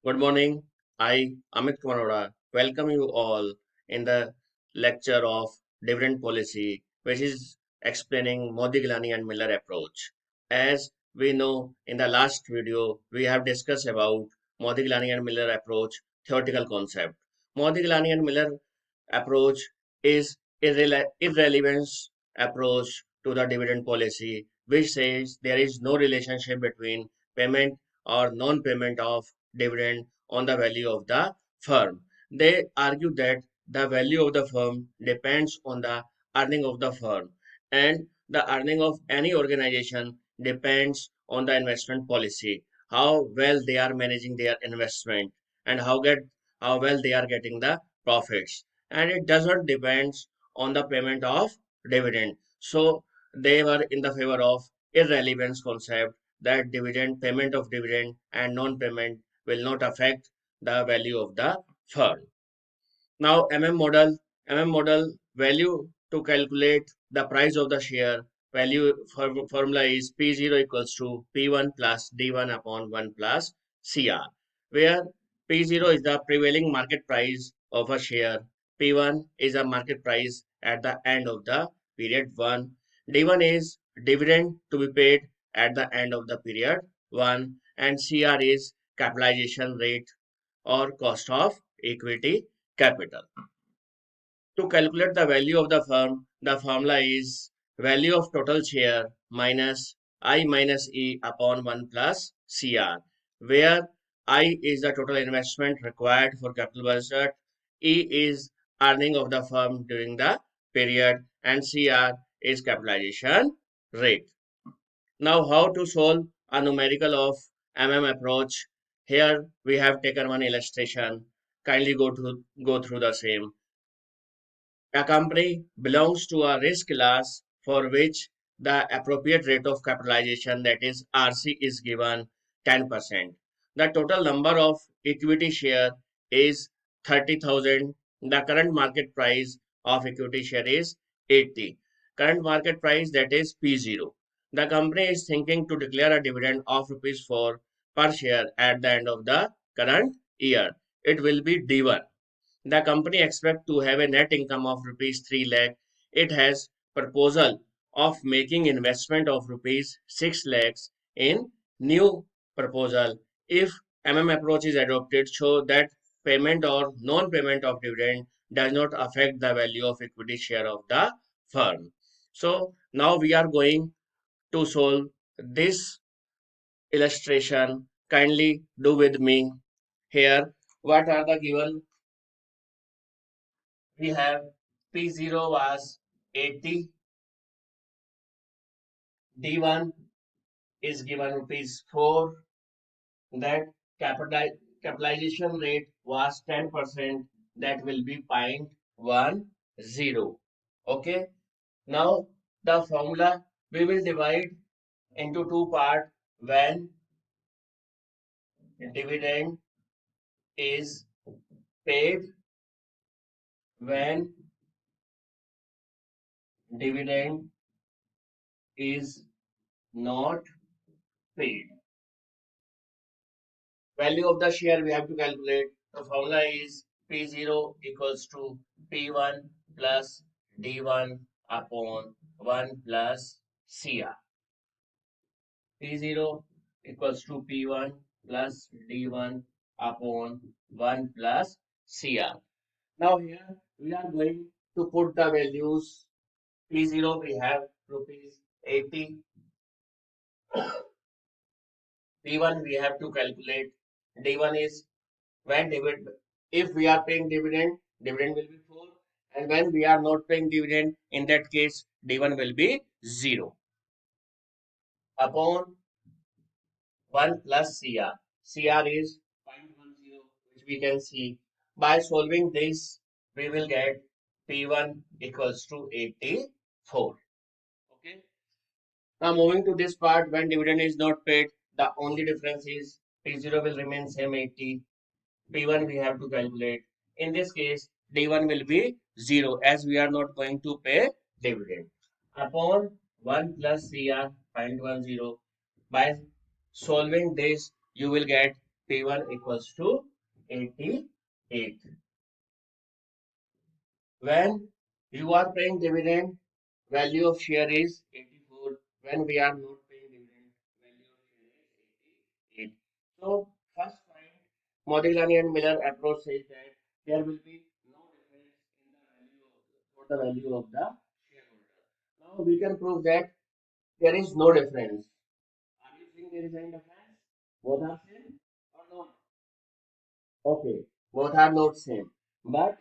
Good morning. I, Amit Kumar Arora, welcome you all in the lecture of Dividend Policy, which is explaining Modi, Gilani and Miller approach. As we know, in the last video, we have discussed about Modi, Gilani and Miller approach theoretical concept. Modi, Gilani and Miller approach is irrelevance approach to the dividend policy, which says there is no relationship between payment or non-payment of dividend on the value of the firm. They argue that the value of the firm depends on the earning of the firm, and the earning of any organization depends on the investment policy, how well they are managing their investment, and how well they are getting the profits, and it does not depend on the payment of dividend. So they were in the favor of irrelevance concept, that dividend payment of dividend and non-payment will not affect the value of the firm. Now MM model value to calculate the price of the share value formula is P0 equals to P1 plus D1 upon 1 plus CR, where P0 is the prevailing market price of a share, P1 is a market price at the end of the period 1, D1 is dividend to be paid at the end of the period 1, and CR is capitalization rate or cost of equity capital. To calculate the value of the firm, the formula is value of total share minus I minus E upon 1 plus CR, where I is the total investment required for capital budget, E is earning of the firm during the period, and CR is capitalization rate. Now, how to solve a numerical of approach? Here we have taken one illustration. Kindly go through the same. A company belongs to a risk class for which the appropriate rate of capitalization, that is RC, is given 10%. The total number of equity share is 30,000. The current market price of equity share is 80. Current market price, that is P0. The company is thinking to declare a dividend of rupees 4 per share at the end of the current year. It will be D1. The company expects to have a net income of rupees 3 lakh. It has proposal of making investment of rupees 6 lakhs in new proposal. If approach is adopted, show that payment or non-payment of dividend does not affect the value of equity share of the firm. So now we are going to solve this illustration. Kindly do with me here. What are the given? We have P0 was 80, D1 is given rupees 4, that capitalization rate was 10%, that will be 0.10. Okay, now the formula we will divide into two parts. When dividend is paid, when dividend is not paid. Value of the share we have to calculate. The formula is P0 equals to P1 plus D1 upon 1 plus CR. P0 equals to P1 plus D1 upon 1 plus CR. Now here we are going to put the values. P0 we have rupees 80. P1 we have to calculate. D1 is when dividend, if we are paying dividend, dividend will be 4, and when we are not paying dividend, in that case D1 will be 0 upon 1 plus CR. CR is 0.10, which we can see. By solving this, we will get P1 equals to 84. Okay. Now moving to this part, when dividend is not paid, the only difference is P0 will remain same 80. P1 we have to calculate. In this case, D1 will be 0 as we are not going to pay dividend. Upon 1 plus CR 0.10. By solving this, you will get P1 equals to 88. When you are paying dividend, value of share is 84. When we are not paying dividend, value of share is 88. So first point, Modigliani and Miller approach says that there will be no difference in the value for the value of the shareholder. Now we can prove that there is no difference. Are you saying there is any difference? Both are same or not? Okay, both are not same. But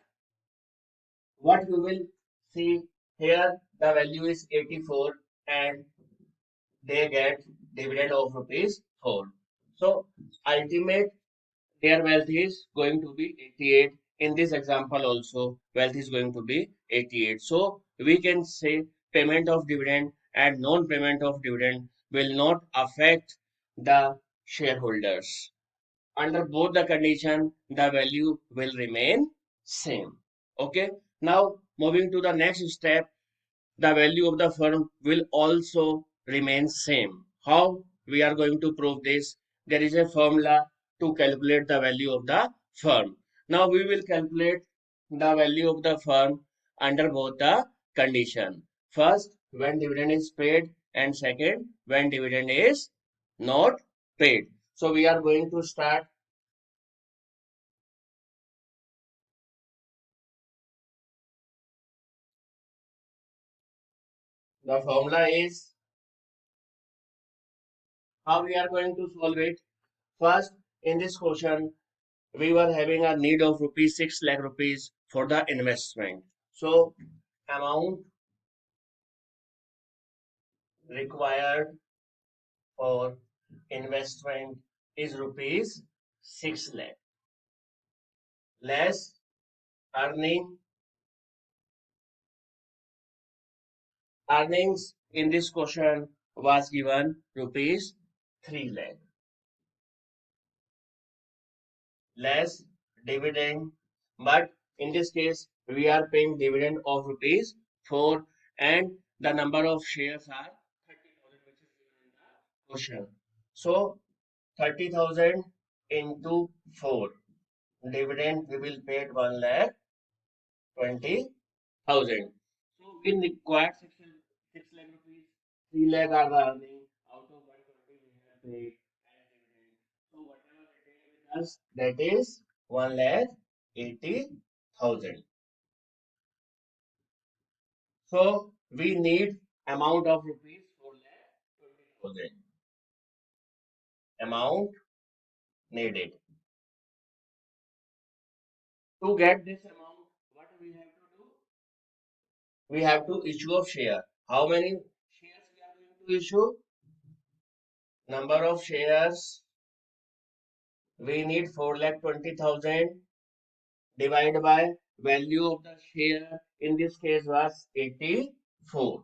what we will see here, the value is 84 and they get dividend of rupees 4. So ultimate their wealth is going to be 88. In this example also wealth is going to be 88. So we can say payment of dividend and non-payment of dividend will not affect the shareholders. Under both the condition, the value will remain same. Okay. Now moving to the next step, the value of the firm will also remain same. How we are going to prove this? There is a formula to calculate the value of the firm. Now we will calculate the value of the firm under both the condition. First, when dividend is paid, and second, when dividend is not paid. So we are going to start. The formula is how we are going to solve it. First, in this question, we were having a need of rupees 6 lakh rupees for the investment. So amount required for investment is rupees 6 lakh. Less earning earnings in this question was given rupees 3 lakh. Less dividend, but in this case we are paying dividend of rupees 4 and the number of shares are 30,000 which is given in the question. So 30,000 into 4 dividend we will pay 1 lakh 20,000. So we require 6 lakh rupees, 3 lakh are the earning out of 120 we have paid as dividend. So whatever retained with us that is 1 lakh 80,000. So we need amount of rupees 4 lakh 20,000. Amount needed. To get this amount, what we have to do? We have to issue of share. How many shares we are going to issue? Number of shares we need 4 lakh 20,000 divided by value of the share in this case was 84.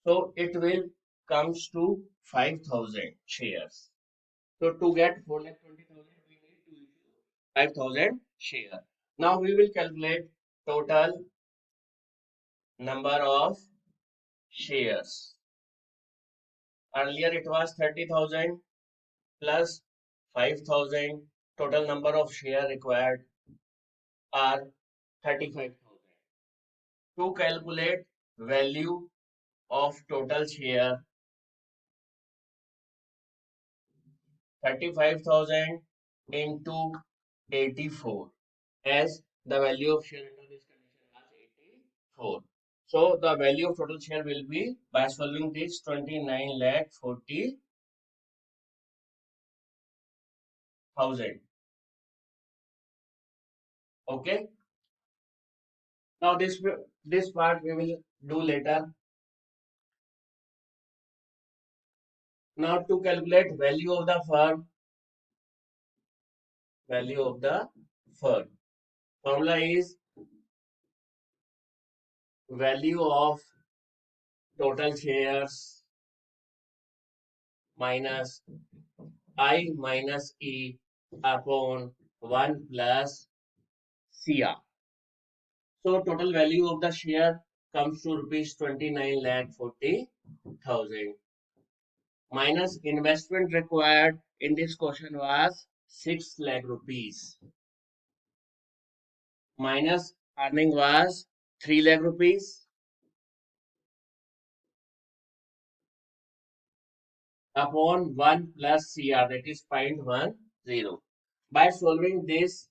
So it will comes to 5,000 shares. So to get 4 lakh 20,000 we need to issue 5,000 share. Now we will calculate total number of shares. Earlier it was 30,000 plus 5,000. Total number of share required are 35,000. To calculate value of total share, 35,000 into 84 as the value of share under this condition was 84. So the value of total share will be by solving this 29 lakh 40,000. Okay. Now this part we will do later. Now to calculate value of the firm, value of the firm. Formula is value of total shares minus I minus E upon 1 plus CR. So total value of the share comes to rupees 29 lakh 40,000 minus investment required in this question was 6 lakh rupees minus earning was 3 lakh rupees upon 1 plus CR, that is 0.10. By solving this,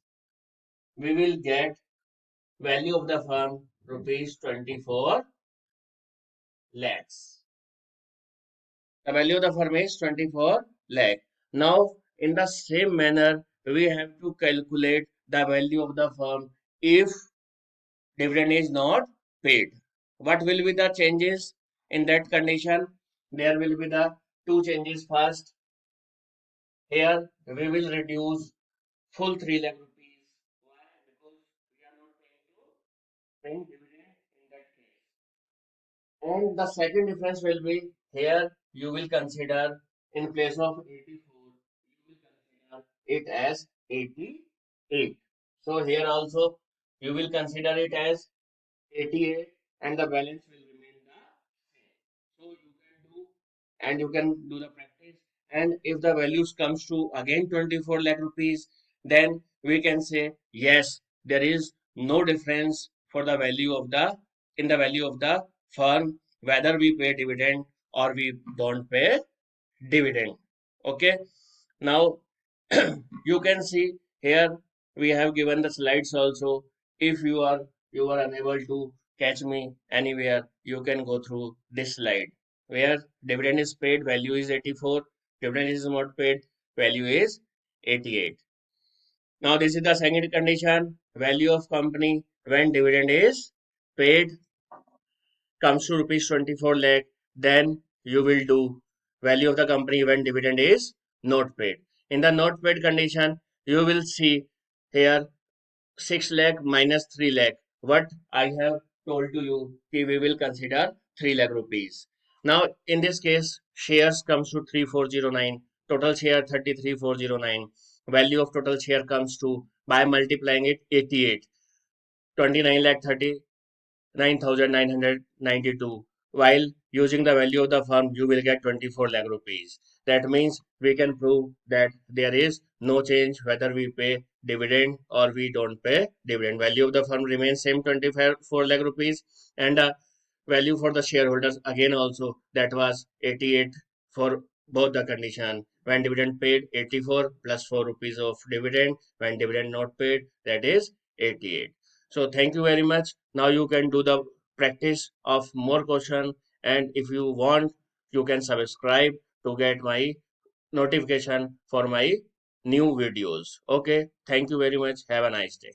we will get value of the firm rupees 24 lakhs. The value of the firm is 24 lakh. Now, in the same manner, we have to calculate the value of the firm if dividend is not paid. What will be the changes in that condition? There will be the two changes. First, here we will reduce full 3 lakh rupees. Why? Because we are not paying dividend in that case. And the second difference will be here you will consider in place of 84, you will consider it as 88. So here also you will consider it as 88 and the balance will remain the same. So you can do the practice, and if the values comes to again 24 lakh rupees, then we can say yes, there is no difference for the value of the in the value of the firm whether we pay dividend or we don't pay dividend. Okay, now you can see here we have given the slides also. If you are unable to catch me anywhere, you can go through this slide where dividend is paid, value is 84, dividend is not paid, value is 88. Now this is the second condition, value of company when dividend is paid comes to rupees 24 lakh, then you will do value of the company when dividend is not paid. In the not paid condition, you will see here 6 lakh minus 3 lakh. What I have told to you, we will consider 3 lakh rupees. Now in this case, shares comes to 3409, total share 33409. Value of total share comes to, by multiplying it, 88, 29 lakh 39,992. While using the value of the firm, you will get 24 lakh rupees. That means we can prove that there is no change whether we pay dividend or we don't pay dividend. Value of the firm remains same 24 lakh rupees, and value for the shareholders again also that was 88 for both the condition. When dividend paid, 84 plus 4 rupees of dividend. When dividend not paid, that is 88. So thank you very much. Now you can do the practice of more question, and if you want, you can subscribe to get my notification for my new videos. Okay, thank you very much. Have a nice day.